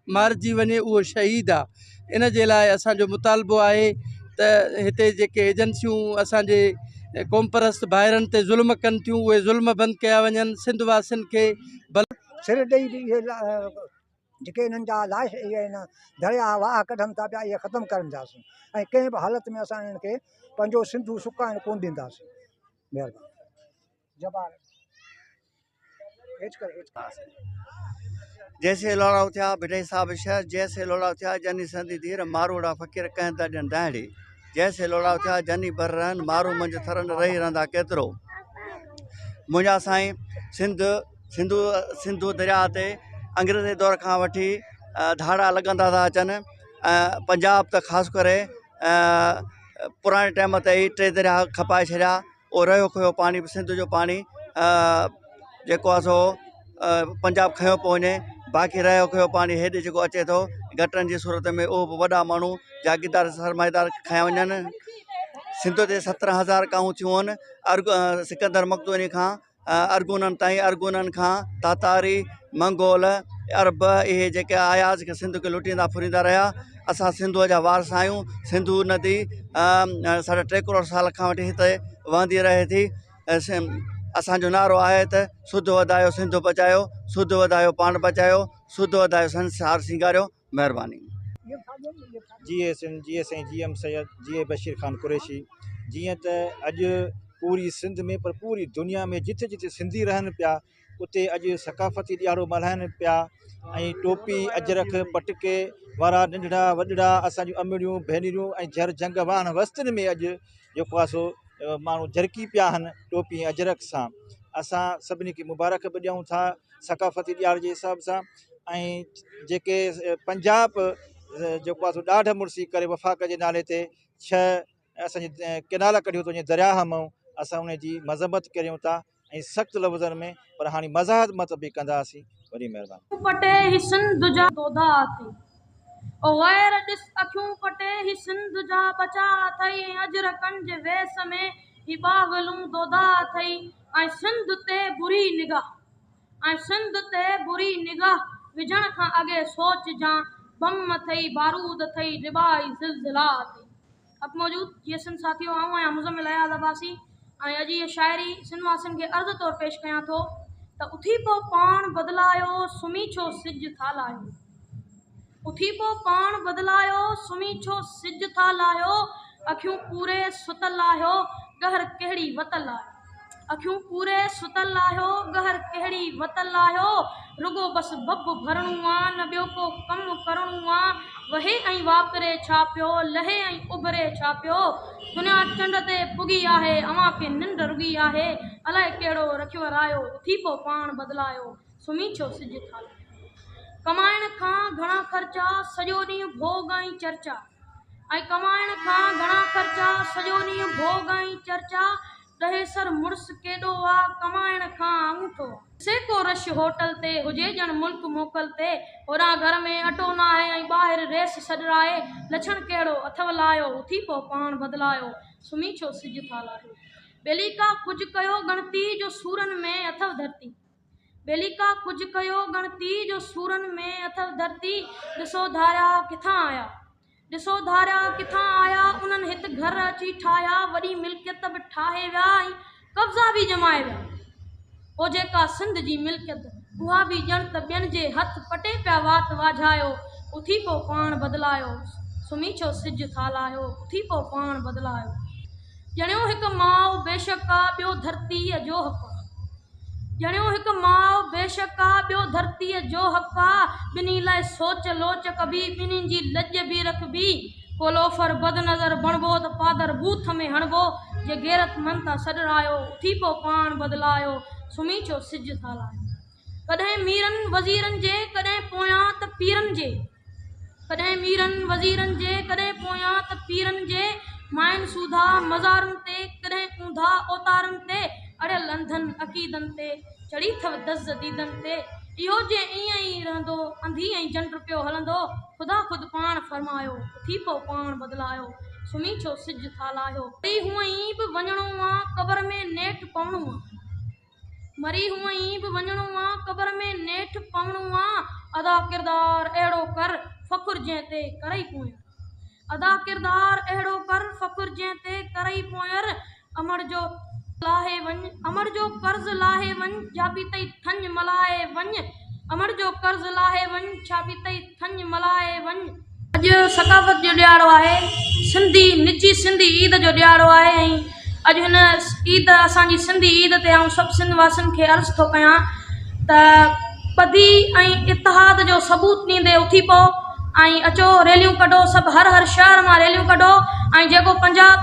मारिजी वञे उहो शहीद आहे। इन जे लाइ असांजो मुतालबो आहे त हिते जेके एजेंसियूं असांजे क़ौम परस्त भाइरनि ते ज़ुल्म कनि थियूं उहे ज़ुल्म बंदि कया वञनि। सिंध वासियुनि खे
सिर ॾेई इहे जेके इन्हनि जा लाश इहे आहिनि दरिया वाह कढनि था पिया इहे ख़तमु करंदासीं ऐं कंहिं बि हालत में असां इन्हनि खे पंहिंजो सिंधू सुकाइण कोन ॾींदासीं। महिरबानी। जबार
जैसे लोड़ा थिया भिटई साहब शहर जैसे लोड़ा थिया जनी संदी धीर मारूड़ा फ़कीर कंहिं त ॾियनि दाड़ी जैसे लोड़ा थिया जनी भर रहनि मारू मंझि थरनि रही रहंदा केतिरो। मुंहिंजा साईं सिंधू दरिया ते अंग्रेज़ी दौर खां वठी धाड़ा लॻंदा था अचनि। पंजाब त ख़ासि करे पुराणे टाइम ते ई 3 दरिया खपाए छॾिया। उहो रहियो खयो पाणी सिंध जो पाणी जेको आहे सो पंजाब खयो पियो वञे। बाक़ी रहियो खयो पाणी हेॾे जेको अचे थो घटनि जी सूरत में उहो बि वॾा माण्हू जागीरदार सरमाएदार खया वञनि। सिंध ते 17,000 काऊं थियूं आहिनि सिकंदर मक़दूनी खां अरगुननि ताईं। अरगुननि खां तातारी मंगोल अरब इहे जेके आया जेके सिंध खे लुटींदा फुरींदा रहिया। असां सिंधूअ जा वारस आहियूं। सिंधू नदी 3.5 करोड़ साल खां वठी हिते वहंदी रहे थी। असांजो नारो आहे त शुद्ध वधायो सिंध बचायो शुद्ध वधायो पाण बचायो शुद्ध वधायो संसार सिंगारियो। महिरबानी।
GM Syed GA Bashir Khan Qureshi. जीअं त अॼु पूरी सिंध में पर पूरी दुनिया में जिथे जिथे सिंधी रहनि पिया उते अॼु सकाफ़ती ॾियारो मल्हाइनि पिया ऐं टोपी अजरख पटके वारा नंढड़ा वॾड़ा असांजूं अमड़ियूं भेनरियूं ऐं जर जंग वाहन वस्तियुनि में अॼु जेको आहे सो माण्हू झरकी पिया आहिनि टोपी अजरक सां। असां सभिनी खे मुबारक बि ॾियूं था सकाफ़ती ॾियार जे हिसाब सां। ऐं जेके पंजाब जेको आहे सो ॾाढ मुड़सी करे वफ़ाक़ जे नाले ते 6 असांजी केनाल कढियो थो वञे दरिया मां असां उन जी मज़म्मत करियूं था ऐं सख़्तु लफ़्ज़नि में पर हाणे मज़ाहमत बि कंदासीं। वॾी महिरबानी।
पटे ही सिंध जा दोदा थी ओ गैर ॾिस अखियूं पटे ही सिंध जा बचा थई अजरकन जे वेस में ही बागलूं दोदा थई ऐं सिंध ते बुरी निगाह विझण खां अॻे सोच जा बम थई बारूद थई डिबाई ज़िलज़िला थई। अब मौजूद जीएसएन साथियों आऊं आहियां मुज़म्मिल अयाज़ अब्बासी ऐं अॼु इहा शाइरी सिंध वासियुनि खे अर्ज़ तौरु पेश कयां थो त उथी पो पाण बदिलायो सुम्ही छो सिज था लाहियो। उथी पो पाण बदिलायो सुम्ही छो सिज था लाहियो अखियूं पूरे सुतल आहियो गहर कहिड़ी वतल आहियो। अखियूं पूरे सुतल आहियो गहर कहिड़ी वतल आहियो रुगो बसि बब भरणो आहे न ॿियो को कमु करणो आहे। वहे ऐं वापरे छा पियो लहे ऐं उभरे छा पियो दुनिया चंड ते पुगी आहे अवां खे निंड रुगी आहे अलाए कहिड़ो रखियो रायो उथी पो पाण बदिलायो सुम्ही छो सिज था लाहियो। कमाइण खां घणा ख़र्चा सॼो ॾींहुं भोग ऐं चर्चा ऐं कमाइण खां घणा ख़र्चा सॼो ॾींहुं भोग ऐं चर्चा दहेसर मुड़ुस केॾो आहे कमाइण खां अंगूठो सेको रश होटल ते हुजे ॼण मुल्क मोकल ते होॾां घर में अटो न आहे ऐं ॿाहिरि रेस सॾराए लछण कहिड़ो अथव लायो उथी पो पाण बदिलायो सुम्ही छो सिज था लाहियो। ॿेली का कुझु कयो गणती जो सूरनि में अथव धरती ॿेली का कुझु कयो गणती जो सूरनि में अथव धरती ॾिसो धारिया किथां आया उन्हनि हिते घर अची ठाहिया वॾी मिल्कियत बि ठाहे विया ऐं कब्ज़ा बि जमाए विया। ओ जेका सिंध जी मिल्कियत उहा बि ॼण त ॿियनि जे हथ पटे पिया वात वाझायो उथी पो पाण बदिलायो सुम्ही छो सिज था लाहियो उथी पो पाण बदिलायो। ॼणियो हिकु माउ बेशक आहे ॿियो धरतीअ जो हक़ ॼणियो हिकु माउ बेशक आहे ॿियो धरतीअ जो हक़ आहे ॿिन्ही लाइ सोच लोच कबी ॿिन्हिनि जी लज बि रखबी को लोफर बदनज़र बणबो त पादर बूथ में हणबो जे गैरत मन था सॾरायो उथी पो पाण बदिलायो सुम्ही छो सिज था लाहियो। कॾहिं मीरनि वज़ीरनि जे कॾहिं पोयां त पीरनि जे कॾहिं मीरनि वज़ीरनि जे कॾहिं पोयां त पीरनि जे माइन सूधा मज़ारनि ते कॾहिं ऊंधा ओतारनि ते अड़ियल अंधनि अक़ीदनि ते चढ़ी अथव दज़ दीदनि ते इहो जे ईअं ई रहंदो अंधी ऐं जंड पियो हलंदो ख़ुदा ख़ुदि पाण फरमायो उथी पो पाण बदिलायो सुम्ही छो सिज था लाहियो। मरी हूअं ई बि वञिणो आहे क़बर में नेठि पवणो आहे मरी हूअं ई बि वञिणो आहे क़बर में नेठि पवणो आहे अदा किरदारु अहिड़ो कर फ़ख़ुर जंहिं ते करे ई पोयां अदा किरदार अहिड़ो कर फ़कुर जंहिं ते करई पोयर अमर जो लाहे वञ अमर जो कर्ज़ लाहे वञ जाबी तई थंज मलाए वञ अमर जो कर्ज़ लाहे वञ छाबी तई थंज मलाए वञ। अॼु सकाफ़त जो ॾियारो आहे, सिंधी निजी सिंधी ईद जो ॾियारो आहे ऐं अॼु हिन ईद असांजी सिंधी ईद ते आऊं सभु सिंध वासियुनि खे अर्ज़ु थो कयां त ॿधी ऐं इतिहाद जो सबूत ॾींदे उथी पओ ऐं अचो रैलियूं कढो, सभु हर शहर मां रैलियूं कढो ऐं जेको पंजाब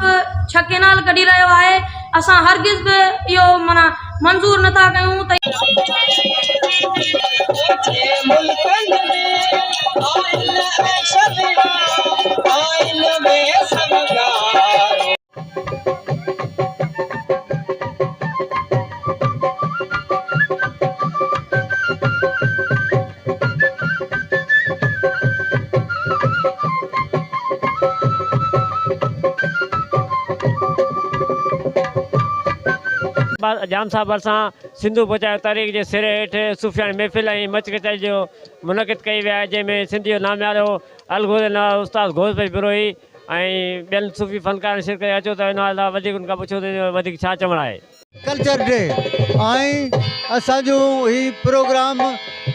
6 केनाल कढी रहियो आहे असां हरगिज़ बि इहो माना मंज़ूर नथा कयूं त
जाम साहब असां सिंधू बचाओ तारीख़ जे सिरे हेठि सूफ़ियानी महफ़िल ऐं मच कचाई जो मुनक़िद कई विया जंहिंमें सिंधी जो नामियारो अलगोद उस्ताद घोष भाई बिरोही ऐं ॿियनि सूफ़ी फ़नकारनि शिरकत अचो त हिन लाइ वधीक उनखां पुछो त वधीक छा चवणु आहे।
कल्चर डे ऐं असांजूं ही प्रोग्राम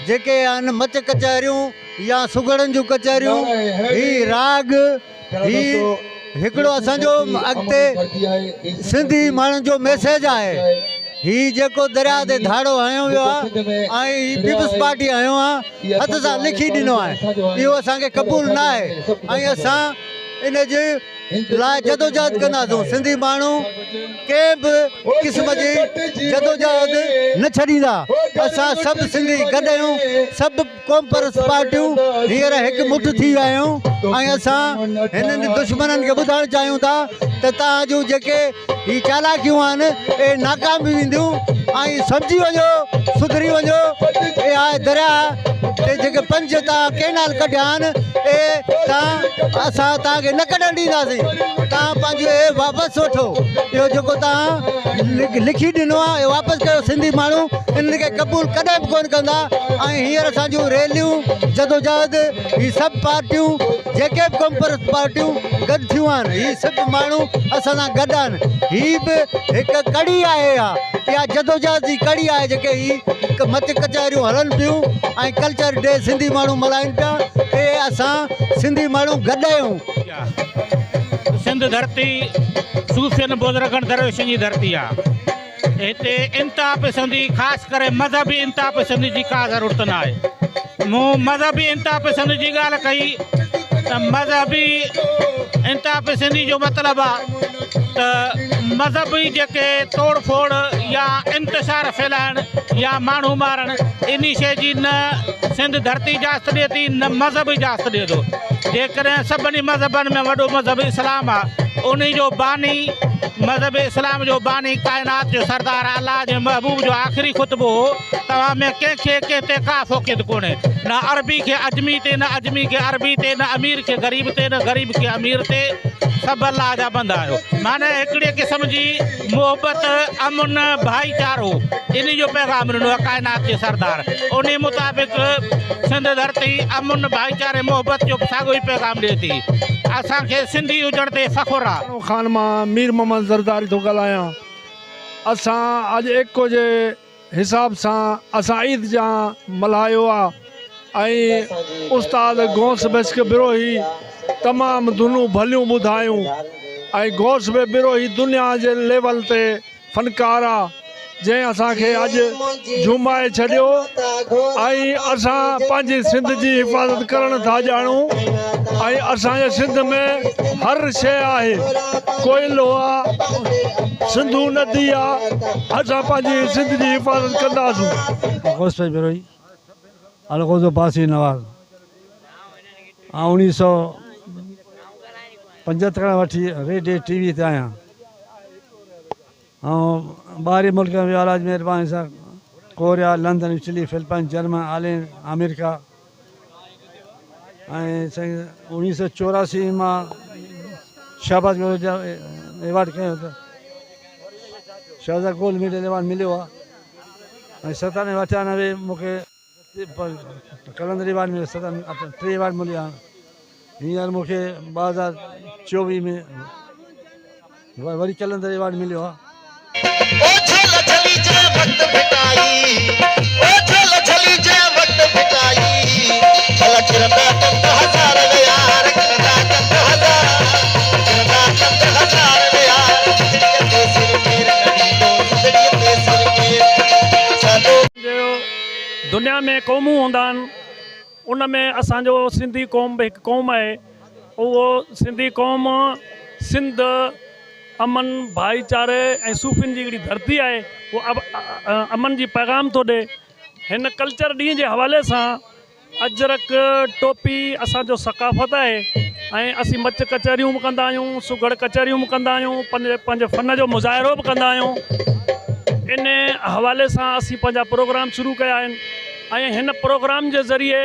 जेके आहिनि मच कचहरियूं या सुगड़नि जूं कचहरियूं ही राग ही हिकिड़ो असांजो अॻिते सिंधी माण्हुनि जो मैसेज आहे। ही जेको दरिया ते धाड़ो हयो वियो आहे ऐं ही पीपल्स पार्टी हयो आहे हथ सां लिखी ॾिनो आहे, इहो असांखे क़बूल न आहे ऐं असां इन जे लाइ जदोजहद कंदासूं। सिंधी माण्हू कंहिं बि क़िस्म जी जदोजहद न छॾींदा। असां सभु सिंधी गॾु आहियूं, सभु क़ौम परस्त पार्टियूं हींअर हिकु मुठ थी विया आहियूं ऐं असां हिननि दुश्मननि खे ॿुधाइणु चाहियूं था त तव्हां जूं जेके ही चालाकियूं आहिनि ए नाकाम बि वेंदियूं ऐं सम्झी वञो, सुधरी वञो। इहा दरिया ते जेके 5 तव्हां केनाल कढिया आहिनि असां तव्हांखे न कढणु ॾींदासीं, तव्हां पंहिंजो वापसि वठो। इहो जेको तव्हां लिखी ॾिनो आहे इहो वापसि कयो। सिंधी माण्हू इन खे क़बूल कॾहिं बि कोन कंदा ऐं हींअर असांजूं रैलियूं जदोजहद ही सभु पार्टियूं जेके बि क़ौम परस्त पार्टियूं गॾु थियूं आहिनि, ही सभु माण्हू असां सां गॾु आहिनि। ही बि हिकु कड़ी आहे, इहा जदोजहद जी कड़ी आहे जेके ही मच कचहरियूं हलनि पियूं ऐं कल्चर डे सिंधी माण्हू मल्हाइनि पिया। ए असां सिंधी माण्हू गॾु आहियूं।
सिंध धरती सूफ़ियनि बुज़ुर्गनि दरवेशनि जी धरती आहे। हिते इंतिहा पसंदी ख़ासि करे मज़हबी इंतिहा पसंदी जी का ज़रूरत न आहे। मूं मज़हबी इंतिहा पसंदी जी ॻाल्हि कई त मज़हबी इंतिहा पसंदी जो मतिलबु आहे त मज़हबी जेके तोड़ फोड़ या इंतशार फैलाइण या माण्हू मारण इन शइ जी न सिंध धरती इजाज़त ॾिए थी न मज़हब इजाज़त ॾिए थो। जेकॾहिं सभिनी मज़हबनि में वॾो मज़हब इस्लाम आहे, उन जो बानी मज़हब इस्लाम जो बानी काइनात जो सरदार अल्लाह जे महबूब जो आख़िरी ख़ुतबो हो। तव्हां में कंहिंखे कंहिं ते का फ़ोक़ियत कोन्हे, न अरबी खे अजमी ते, न अजमी खे अरबी ते, न अमीर खे ग़रीब ते, न ग़रीब खे अमीर ते, सभु अल्लाह जा बंदा आहियो। माना हिकिड़े क़िस्म जी मोहबत अमुन भाईचारो इन जो पैगाम ॾिनो आहे काइनात जे सरदार। उन मुताबिक़ सिंध धरती अमुन भाईचारे मोहबत जो साॻियो ई पैगाम ॾिए थी। असांखे सिंधी हुजण ते फ़ख़ुरु आहे।
खान मां मीर मोहम्मद ज़रदारी थो ॻाल्हायां। असां अॼु एको जे हिसाब सां असां ईद जा मल्हायो आहे ऐं उस्ताद गौस बेस्क बिरोही तमामु धुनूं भलियूं ॿुधायूं ऐं गौस बे बिरोही दुनिया जे लेवल ते फ़नकार आहे जंहिं असांखे अॼु झुमाए छॾियो ऐं असां पंहिंजी सिंध जी हिफ़ाज़त करणु था ॼाणूं ऐं असांजे सिंध में हर शइ आहे। कोयलो आहे, सिंधू नदी आहे, असां पंहिंजी सिंध जी हिफ़ाज़त कंदासीं।
गौस भाई बिरोही अलगोज़ो बासी नवाज़ 1975 खां वठी रेडियो टीवी ते आहियां ऐं ॿाहिरि मुल्क में वियो अलाह जी महिरबानी सां Korea, London, Italy, Philippine, German, Holland, America ऐं 1984 मां शहबाज गोल्ड जा एवार्ड कयो त शहबाज गोल्ड मेडल एवार्ड मिलियो आहे ऐं 97-98 मूंखे कलंदर एवार्ड मिलियो, 3 एवार्ड मिलिया हींअर मूंखे 2024 में वरी चलंदड़ अवार्ड मिलियो आहे।
दुनिया में क़ौमूं हूंदा आहिनि, उन में असांजो सिंधी क़ौम बि हिकु क़ौम आहे। उहो सिंधी क़ौम सिंध अमन भाईचारे ऐं सूफ़ियुनि जी हिकिड़ी धरती आहे। उहो अमन जी पैगाम थो ॾिए। हिन कल्चर ॾींहं जे हवाले सां अजरक टोपी असांजो सकाफ़त आहे ऐं असीं मच कचहरियूं बि कंदा आहियूं, सुगड़ कचहरियूं बि कंदा आहियूं, पंहिंजे फ़न जो मुज़ाहिरो बि कंदा आहियूं। इन हवाले सां असीं पंहिंजा प्रोग्राम शुरू कया आहिनि ऐं हिन प्रोग्राम जे ज़रिए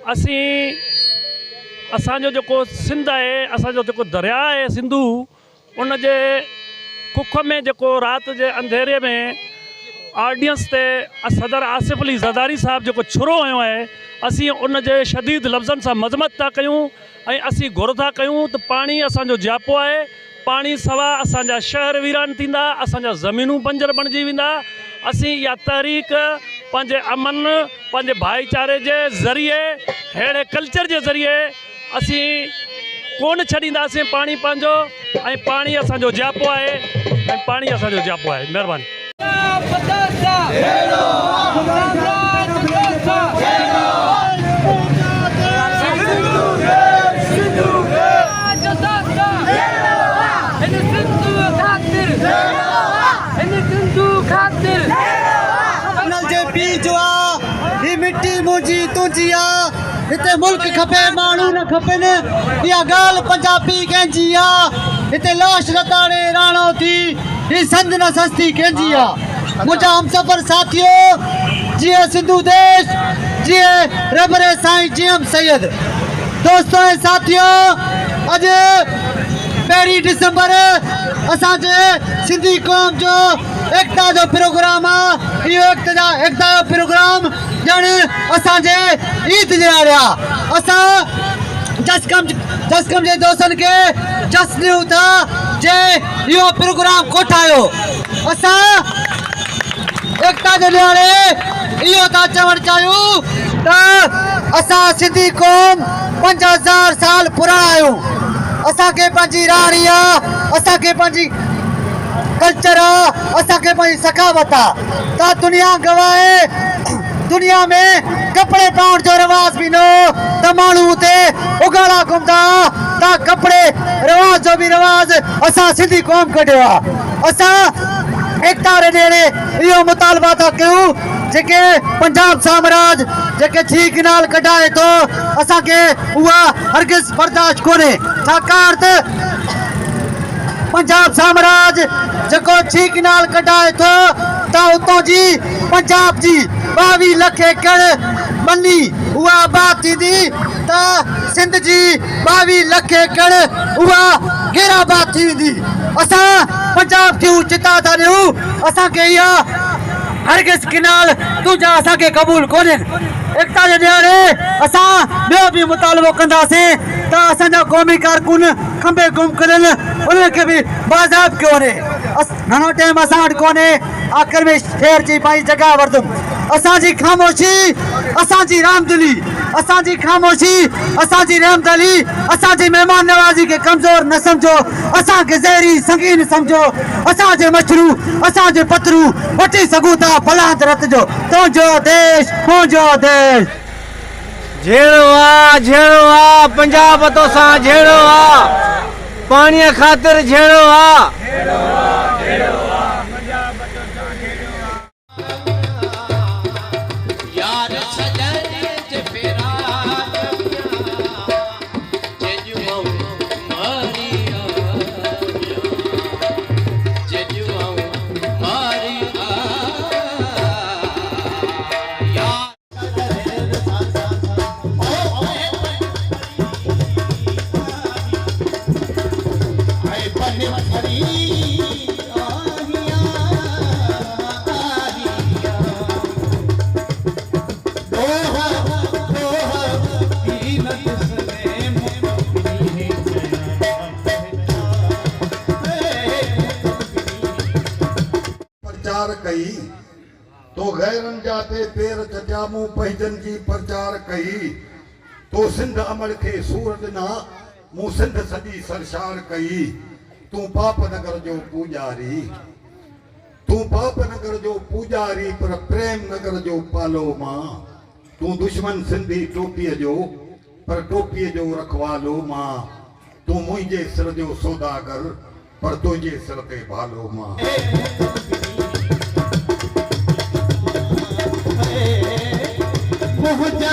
असीं असांजो जेको सिंध आहे, असांजो जेको दरिया आहे सिंधू, उन जे कुख में जेको राति जे अंधेरे में ऑडियंस ते सदर आसिफ़ अली ज़रदारी साहिबु जेको छुरो आयो आहे, असीं उन जे शदीद लफ़्ज़नि सां मज़मत था कयूं ऐं असीं घुर था कयूं त पाणी असांजो जापो आहे। पाणी सवा असांजा शहर वीरान थींदा, असांजा ज़मीनूं बंजर बणिजी वेंदा। असीं इहा तहरीक पंहिंजे अमन, पंहिंजे भाईचारे जे ज़रिए, अहिड़े कल्चर जे ज़रिए असीं कोन छॾींदासीं पाणी पंहिंजो, ऐं पाणी असांजो जापो आहे ऐं पाणी असांजो जापो आहे। महिरबानी।
मिट्टी मुंहिंजी तुंहिंजी आहे, हिते मुल्क खपे माण्हू न खपनि, इहा ॻाल्हि पंजाबी कंहिंजी आहे। हिते लाश रताड़े राणो थी, ही संद न सस्ती कंहिंजी आहे। मुंहिंजा हमसफ़र साथियो, जीअं सिंधु देश, जीअं रबरे साईं GM सैयद। दोस्तों ऐं साथियो, अॼु 1 डिसंबर असांजे सिंधी क़ौम जो एकता जो प्रोग्राम आहे। इहो एकता जो प्रोग्राम ॼण असांजे ईद जहिड़ा असां जसकम जे दोस्तनि खे जस ॾियूं था जे इहो प्रोग्राम कोठायो। असां एकता जे ॾियारे इहो था चवणु चाहियूं त असां सिंधी क़ौम 5000 साल पुराणा आहियूं। असांखे पंहिंजी राणी आहे, असांखे पंहिंजी कल्चर आहे, असांखे पंहिंजी सखावत आहे। त दुनिया गवाए दुनिया में कपड़े पाउण जो रवाज भी न त माण्हू हुते उगाड़ा घुमदा, त कपड़े रवाज जो भी रवाज असां सिंधी क़ौम कढियो आहे। असां एकता रे इहो मुतालबा था कयूं जेके पंजाब साम्राज्य जेके छीक नाल कढाए थो, असांखे उहा हरगिज़ बर्दाश्त कोन्हे। छाकाणि त पंजाब साम्राज्य जेको छीक नाल कढाए थो त उतां जी पंजाब जी 22 लख एकड़ मनी उहा आबाद थींदी, त सिंध जी 22 लख एकड़ उहा गैराबाद थी वेंदी। असां पंजाब खे चिता था ॾियूं, असांखे इहा हरगिज़ किनाल तुंहिंजा असांखे क़बूल कोन्हे। एकता जे ॾियारे असां ॿियो बि मुतालबो कंदासीं त असांजा क़ौमी कारकुन खंबे गुम कयल उन्हनि खे बि बाज़ाब कयो वञे। घणो टाइम असां वटि कोन्हे, आख़िर में शेर जी पंहिंजी जॻह वरतुमि। असांजी ख़ामोशी असांजी रामदिली, असांजी ख़ामोशी असांजी रहमदिली, असांजी महिमान नवाज़ी खे कमज़ोर न सम्झो, असांखे ज़हरी संगीन सम्झो। असांजे मछरू असांजे पथरू वठी सघूं था फलांत रत जो। तुंहिंजो देश मुंहिंजो देश।
जहिड़ो आहे पंजाब तोसां जहिड़ो आहे, पाणीअ ख़ातिर जहिड़ो आहे।
Hare बैरन जाते पेर चटिया मूं पहिजन जी प्रचार कई तो सिंध अमल के सूर दिना मूं सिंध सजी सरशार कई तू पाप नगर जो पूजारी तू पाप नगर जो पूजारी पर प्रेम नगर जो पालो मां तू दुश्मन सिंधी टोपीअ जो पर टोपीअ जो रखवालो मां तू मुंहिंजे सिर जो सौदागर पर तुंहिंजे सिर ते भालो मां
मुंहिंजा